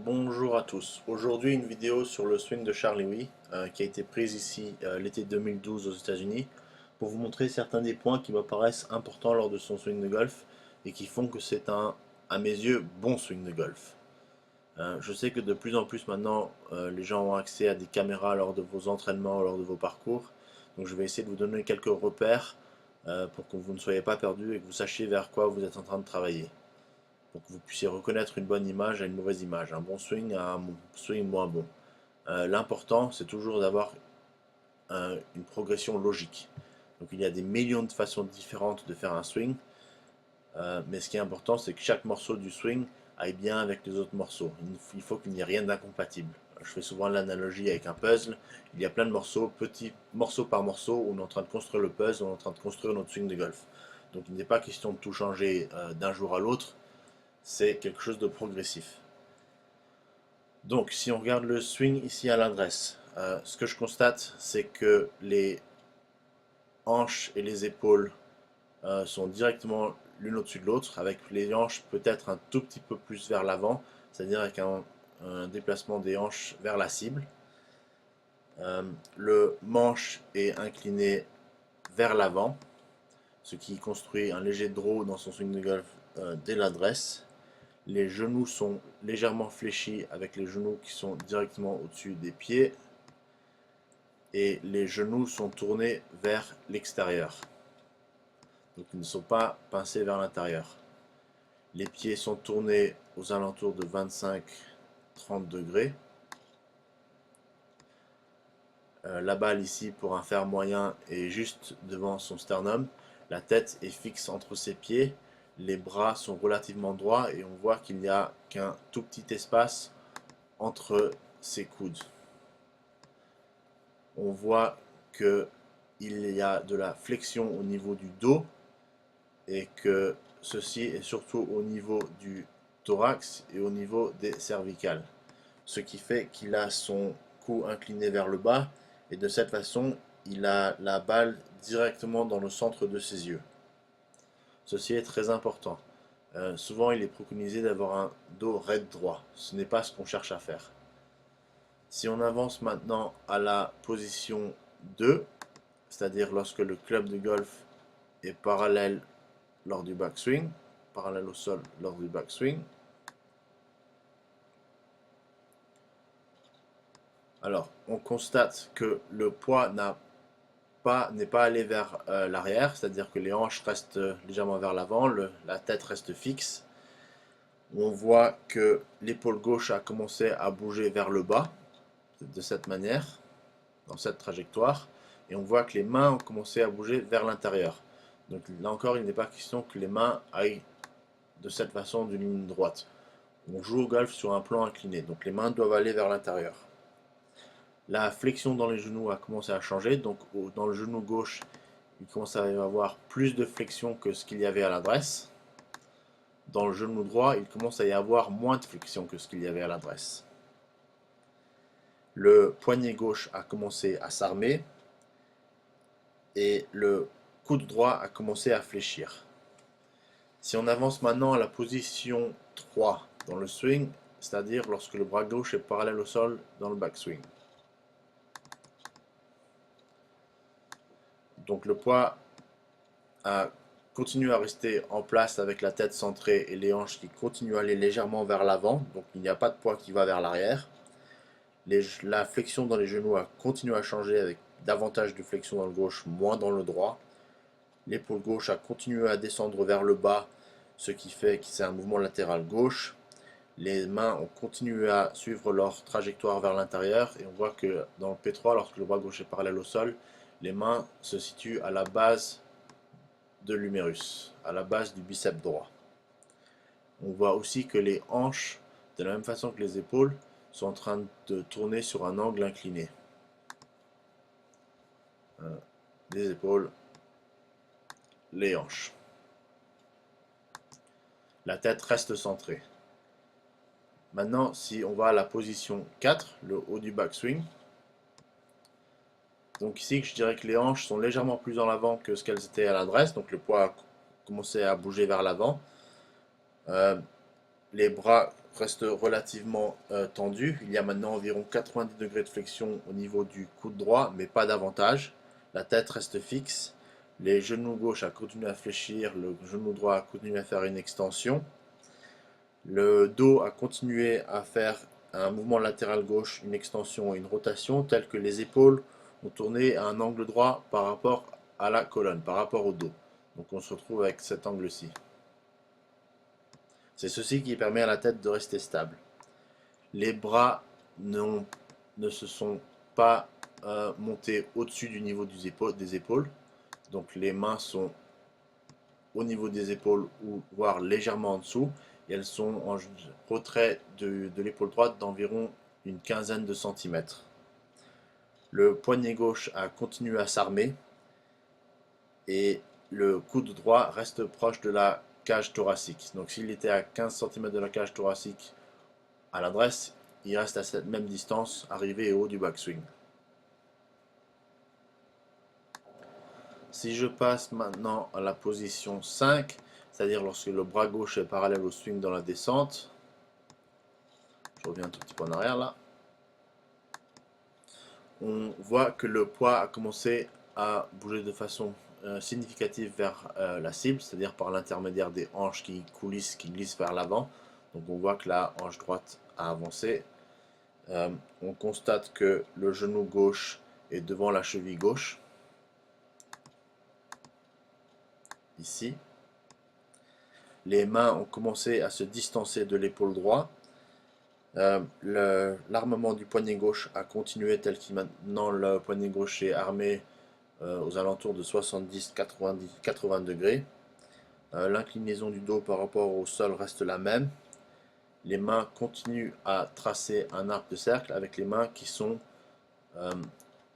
Bonjour à tous. Aujourd'hui, une vidéo sur le swing de Charlie Lee qui a été prise ici l'été 2012 aux États-Unis pour vous montrer certains des points qui me paraissent importants lors de son swing de golf et qui font que c'est à mes yeux, bon swing de golf. Je sais que de plus en plus maintenant, les gens ont accès à des caméras lors de vos entraînements, lors de vos parcours. Donc je vais essayer de vous donner quelques repères pour que vous ne soyez pas perdu et que vous sachiez vers quoi vous êtes en train de travailler pour que vous puissiez reconnaître une bonne image à une mauvaise image, un bon swing à un swing moins bon. L'important, c'est toujours d'avoir une progression logique. Donc il y a des millions de façons différentes de faire un swing, mais ce qui est important, c'est que chaque morceau du swing aille bien avec les autres morceaux. Il faut qu'il n'y ait rien d'incompatible. Je fais souvent l'analogie avec un puzzle. Il y a plein de morceaux, petits morceau par morceau, où on est en train de construire le puzzle, on est en train de construire notre swing de golf. Donc il n'est pas question de tout changer d'un jour à l'autre, c'est quelque chose de progressif. Donc, si on regarde le swing ici à l'adresse, ce que je constate, c'est que les hanches et les épaules sont directement l'une au-dessus de l'autre, avec les hanches peut-être un tout petit peu plus vers l'avant, c'est-à-dire avec un déplacement des hanches vers la cible. Le manche est incliné vers l'avant, ce qui construit un léger draw dans son swing de golf dès l'adresse. Les genoux sont légèrement fléchis avec les genoux qui sont directement au-dessus des pieds. Et les genoux sont tournés vers l'extérieur. Donc ils ne sont pas pincés vers l'intérieur. Les pieds sont tournés aux alentours de 25-30 degrés. La balle ici pour un fer moyen est juste devant son sternum. La tête est fixe entre ses pieds. Les bras sont relativement droits et on voit qu'il n'y a qu'un tout petit espace entre ses coudes. On voit qu'il y a de la flexion au niveau du dos et que ceci est surtout au niveau du thorax et au niveau des cervicales. Ce qui fait qu'il a son cou incliné vers le bas et de cette façon, il a la balle directement dans le centre de ses yeux. Ceci est très important. Souvent, il est préconisé d'avoir un dos raide droit. Ce n'est pas ce qu'on cherche à faire. Si on avance maintenant à la position 2, c'est-à-dire lorsque le club de golf est parallèle lors du backswing, parallèle au sol lors du backswing. Alors, on constate que le poids n'est pas allé vers l'arrière, c'est-à-dire que les hanches restent légèrement vers l'avant, la tête reste fixe. On voit que l'épaule gauche a commencé à bouger vers le bas, de cette manière, dans cette trajectoire, et on voit que les mains ont commencé à bouger vers l'intérieur. Donc là encore, il n'est pas question que les mains aillent de cette façon d'une ligne droite. On joue au golf sur un plan incliné, donc les mains doivent aller vers l'intérieur. La flexion dans les genoux a commencé à changer, donc dans le genou gauche, il commence à y avoir plus de flexion que ce qu'il y avait à l'adresse. Dans le genou droit, il commence à y avoir moins de flexion que ce qu'il y avait à l'adresse. Le poignet gauche a commencé à s'armer et le coude droit a commencé à fléchir. Si on avance maintenant à la position 3 dans le swing, c'est-à-dire lorsque le bras gauche est parallèle au sol dans le backswing. Donc le poids a continué à rester en place avec la tête centrée et les hanches qui continuent à aller légèrement vers l'avant, donc il n'y a pas de poids qui va vers l'arrière. La flexion dans les genoux a continué à changer avec davantage de flexion dans le gauche, moins dans le droit. L'épaule gauche a continué à descendre vers le bas, ce qui fait que c'est un mouvement latéral gauche. Les mains ont continué à suivre leur trajectoire vers l'intérieur et on voit que dans le P3, lorsque le bras gauche est parallèle au sol, les mains se situent à la base de l'humérus, à la base du biceps droit. On voit aussi que les hanches, de la même façon que les épaules, sont en train de tourner sur un angle incliné. Les épaules, les hanches. La tête reste centrée. Maintenant, si on va à la position 4, le haut du backswing, donc ici, je dirais que les hanches sont légèrement plus en avant que ce qu'elles étaient à l'adresse, donc le poids a commencé à bouger vers l'avant. les bras restent relativement tendus. Il y a maintenant environ 90 degrés de flexion au niveau du coude droit, mais pas davantage. La tête reste fixe. Les genoux gauche a continué à fléchir, le genou droit a continué à faire une extension. Le dos a continué à faire un mouvement latéral gauche, une extension et une rotation, tel que les épaules ont tourné à un angle droit par rapport à la colonne, par rapport au dos. Donc on se retrouve avec cet angle-ci. C'est ceci qui permet à la tête de rester stable. Les bras ne se sont pas montés au-dessus du niveau des épaules. Donc les mains sont au niveau des épaules ou voire légèrement en dessous. Et elles sont en retrait de l'épaule droite d'environ une quinzaine de centimètres. Le poignet gauche a continué à s'armer et le coude droit reste proche de la cage thoracique. Donc s'il était à 15 cm de la cage thoracique à l'adresse, il reste à cette même distance arrivé au haut du backswing. Si je passe maintenant à la position 5, c'est-à-dire lorsque le bras gauche est parallèle au swing dans la descente, je reviens un tout petit peu en arrière là, on voit que le poids a commencé à bouger de façon significative vers la cible, c'est-à-dire par l'intermédiaire des hanches qui coulissent, qui glissent vers l'avant. Donc on voit que la hanche droite a avancé. On constate que le genou gauche est devant la cheville gauche, ici. Les mains ont commencé à se distancer de l'épaule droite. L'armement du poignet gauche a continué tel qu'il maintenant le poignet gauche est armé aux alentours de 70-80 degrés. L'inclinaison du dos par rapport au sol reste la même. Les mains continuent à tracer un arc de cercle avec les mains qui sont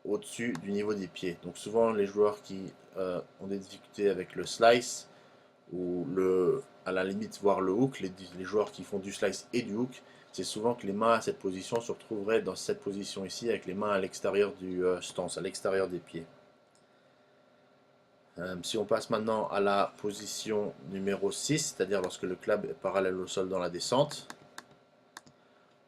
au-dessus du niveau des pieds. Donc souvent les joueurs qui ont des difficultés avec le slice ou à la limite voir le hook, les joueurs qui font du slice et du hook, c'est souvent que les mains à cette position se retrouveraient dans cette position ici avec les mains à l'extérieur du stance, à l'extérieur des pieds. Si on passe maintenant à la position numéro 6, c'est-à-dire lorsque le club est parallèle au sol dans la descente,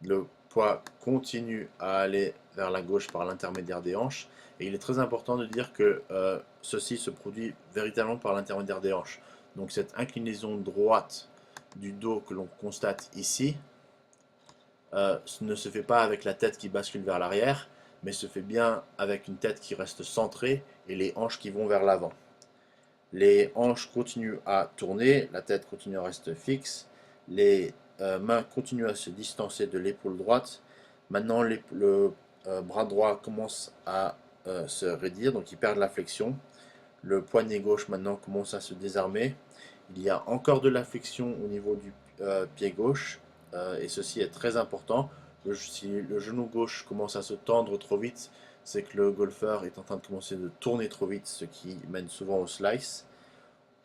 le poids continue à aller vers la gauche par l'intermédiaire des hanches. Et il est très important de dire que ceci se produit véritablement par l'intermédiaire des hanches. Donc cette inclinaison droite du dos que l'on constate ici ne se fait pas avec la tête qui bascule vers l'arrière, mais se fait bien avec une tête qui reste centrée et les hanches qui vont vers l'avant. Les hanches continuent à tourner, la tête continue à rester fixe, les mains continuent à se distancer de l'épaule droite. Maintenant, le bras droit commence à se raidir, donc il perd la flexion. Le poignet gauche maintenant commence à se désarmer. Il y a encore de la flexion au niveau du pied gauche, et ceci est très important. Si le genou gauche commence à se tendre trop vite, c'est que le golfeur est en train de commencer de tourner trop vite, ce qui mène souvent au slice.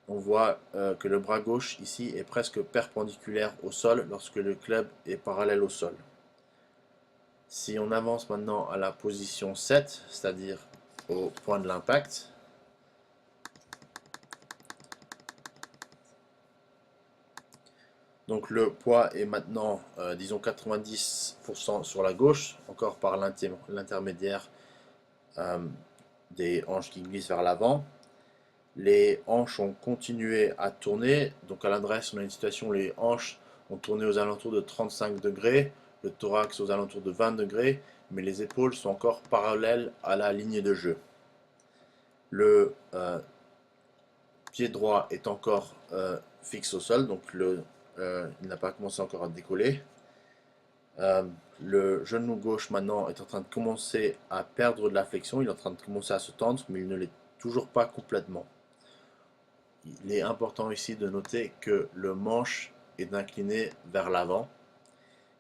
On voit que le bras gauche ici est presque perpendiculaire au sol lorsque le club est parallèle au sol. Si on avance maintenant à la position 7, c'est-à-dire au point de l'impact, donc le poids est maintenant, disons 90% sur la gauche, encore par l'intermédiaire des hanches qui glissent vers l'avant. Les hanches ont continué à tourner, donc à l'adresse on a une situation où les hanches ont tourné aux alentours de 35 degrés, le thorax aux alentours de 20 degrés, mais les épaules sont encore parallèles à la ligne de jeu. Le pied droit est encore fixe au sol, donc il n'a pas commencé encore à décoller. Le genou gauche maintenant est en train de commencer à perdre de la flexion, il est en train de commencer à se tendre, mais il ne l'est toujours pas complètement. Il est important ici de noter que le manche est incliné vers l'avant.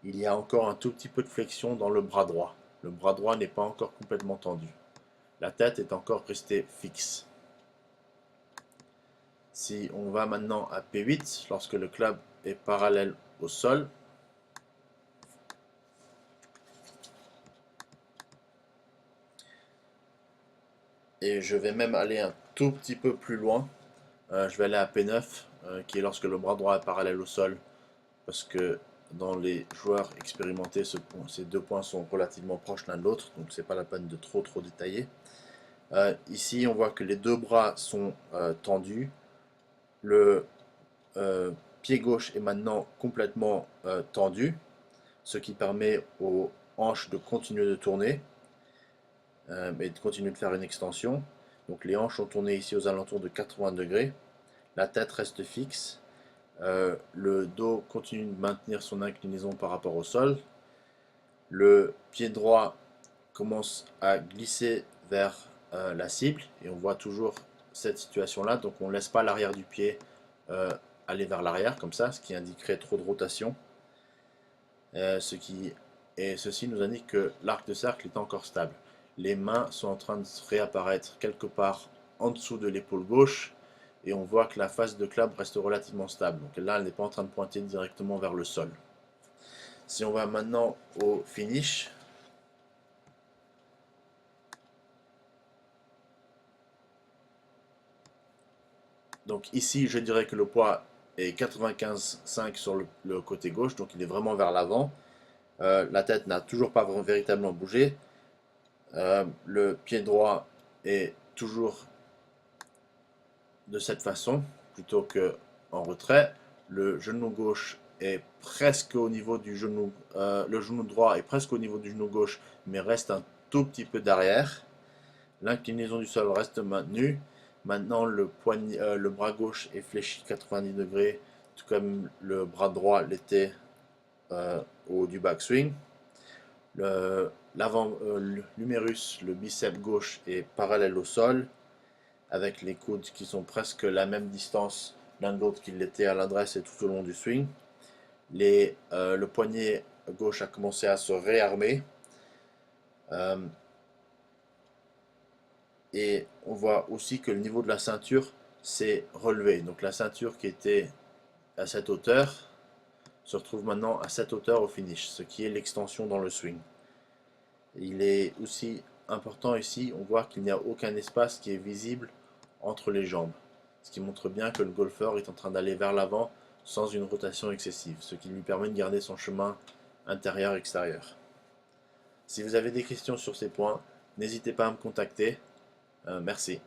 Il y a encore un tout petit peu de flexion dans le bras droit. Le bras droit n'est pas encore complètement tendu. La tête est encore restée fixe. Si on va maintenant à P8, lorsque le club est parallèle au sol, et je vais même aller un tout petit peu plus loin, je vais aller à P9, qui est lorsque le bras droit est parallèle au sol parce que dans les joueurs expérimentés, ces deux points sont relativement proches l'un de l'autre, donc c'est pas la peine de trop détailler. Ici, on voit que les deux bras sont tendus. Le pied gauche est maintenant complètement tendu, ce qui permet aux hanches de continuer de tourner et de continuer de faire une extension. Donc les hanches sont tournées ici aux alentours de 80 degrés. La tête reste fixe. Le dos continue de maintenir son inclinaison par rapport au sol. Le pied droit commence à glisser vers la cible et on voit toujours cette situation là, donc on ne laisse pas l'arrière du pied aller vers l'arrière comme ça, ce qui indiquerait trop de rotation, ceci nous indique que l'arc de cercle est encore stable. Les mains sont en train de réapparaître quelque part en dessous de l'épaule gauche et on voit que la face de club reste relativement stable, donc là elle n'est pas en train de pointer directement vers le sol. Si on va maintenant au finish, donc ici, je dirais que le poids est 95,5 sur le côté gauche, donc il est vraiment vers l'avant. La tête n'a toujours pas véritablement bougé. Le pied droit est toujours de cette façon, plutôt que en retrait. Le genou gauche est presque au niveau du genou, le genou droit est presque au niveau du genou gauche, mais reste un tout petit peu derrière. L'inclinaison du sol reste maintenue. Maintenant, le bras gauche est fléchi 90 degrés, tout comme le bras droit l'était au du backswing. L'humérus, le biceps gauche est parallèle au sol, avec les coudes qui sont presque la même distance l'un de l'autre qu'il l'était à l'adresse et tout au long du swing. Le poignet gauche a commencé à se réarmer. Et on voit aussi que le niveau de la ceinture s'est relevé. Donc la ceinture qui était à cette hauteur se retrouve maintenant à cette hauteur au finish, ce qui est l'extension dans le swing. Il est aussi important ici, on voit qu'il n'y a aucun espace qui est visible entre les jambes, ce qui montre bien que le golfeur est en train d'aller vers l'avant sans une rotation excessive, ce qui lui permet de garder son chemin intérieur-extérieur. Si vous avez des questions sur ces points, n'hésitez pas à me contacter. Merci.